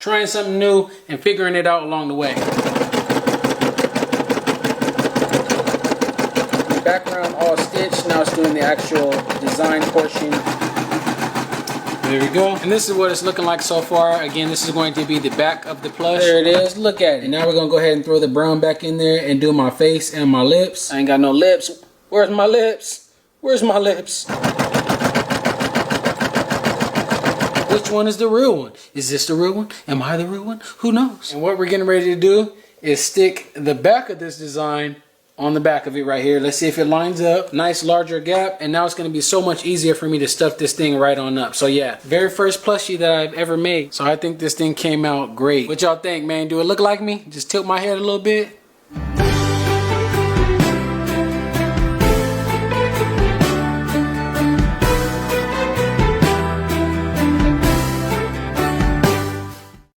trying something new and figuring it out along the way. The background all stitched, now it's doing the actual design portion. There we go. And this is what it's looking like so far. Again, this is going to be the back of the plush. There it is. Look at it. And now we're going to go ahead and throw the brown back in there and do my face and my lips. I ain't got no lips. Where's my lips? Where's my lips? Which one is the real one? Is this the real one? Am I the real one? Who knows? And what we're getting ready to do is stick the back of this design on the back of it right here. Let's see if it lines up. Nice larger gap, and now it's going to be so much easier for me to stuff this thing right on up. So yeah, very first plushie that I've ever made. So I think this thing came out great. What y'all think, man? Do it look like me? Just tilt my head a little bit.